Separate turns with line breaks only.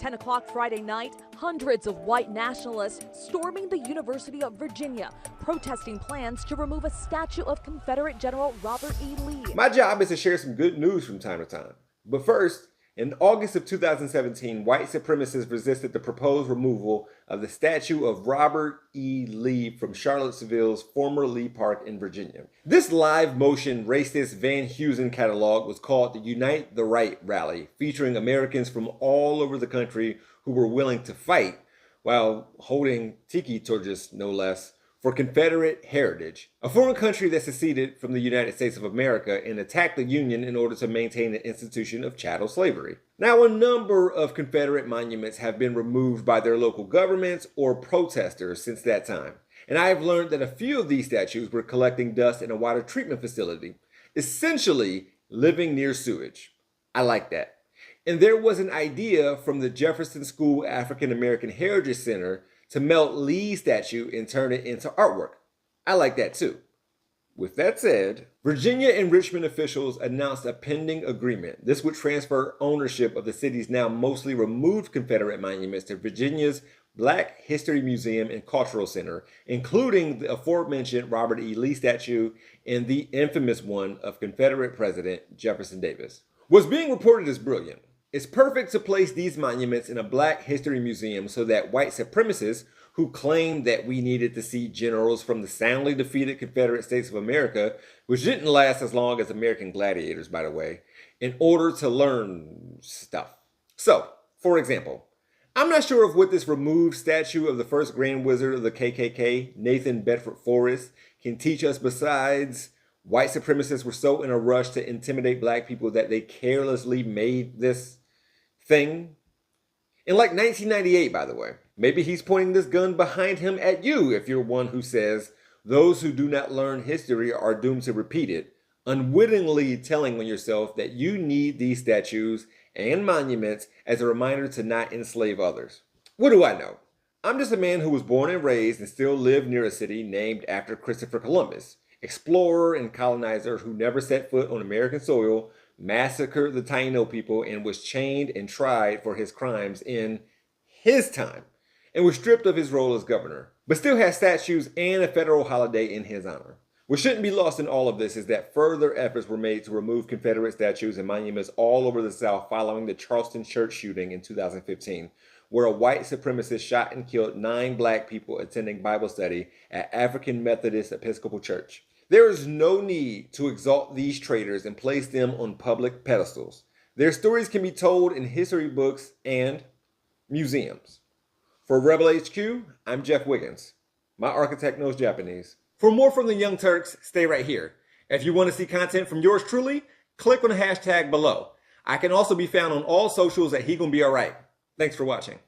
10 o'clock Friday night, hundreds of white nationalists storming the University of Virginia, protesting plans to remove a statue of Confederate General Robert E. Lee.
My job is to share some good news from time to time. But first, in August of 2017, white supremacists resisted the proposed removal of the statue of Robert E. Lee from Charlottesville's former Lee Park in Virginia. This live motion racist Van Heusen catalog was called the Unite the Right rally, featuring Americans from all over the country who were willing to fight, while holding tiki torches, no less, for Confederate Heritage, a foreign country that seceded from the United States of America and attacked the Union in order to maintain the institution of chattel slavery. Now, a number of Confederate monuments have been removed by their local governments or protesters since that time, and I have learned that a few of these statues were collecting dust in a water treatment facility, essentially living near sewage. I like that. And there was an idea from the Jefferson School African American Heritage Center to melt Lee's statue and turn it into artwork. I like that too. With that said, Virginia and Richmond officials announced a pending agreement. This would transfer ownership of the city's now mostly removed Confederate monuments to Virginia's Black History Museum and Cultural Center, including the aforementioned Robert E. Lee statue and the infamous one of Confederate President Jefferson Davis. What's being reported is brilliant. It's perfect to place these monuments in a Black History Museum so that white supremacists who claimed that we needed to see generals from the soundly defeated Confederate States of America, which didn't last as long as American gladiators, by the way, in order to learn stuff. So, for example, I'm not sure of what this removed statue of the first Grand Wizard of the KKK, Nathan Bedford Forrest, can teach us besides white supremacists were so in a rush to intimidate black people that they carelessly made this thing. In like 1998, by the way. Maybe he's pointing this gun behind him at you if you're one who says those who do not learn history are doomed to repeat it, unwittingly telling on yourself that you need these statues and monuments as a reminder to not enslave others. What do I know? I'm just a man who was born and raised and still live near a city named after Christopher Columbus, explorer and colonizer who never set foot on American soil, massacred the Taino people, and was chained and tried for his crimes in his time, and was stripped of his role as governor, but still has statues and a federal holiday in his honor. What shouldn't be lost in all of this is that further efforts were made to remove Confederate statues and monuments all over the South following the Charleston church shooting in 2015, where a white supremacist shot and killed 9 black people attending Bible study at African Methodist Episcopal Church. There is no need to exalt these traitors and place them on public pedestals. Their stories can be told in history books and museums. For Rebel HQ, I'm Jeff Wiggins. My architect knows Japanese. For more from the Young Turks, stay right here. If you want to see content from yours truly, click on the hashtag below. I can also be found on all socials at He Gon' Be Alright. Thanks for watching.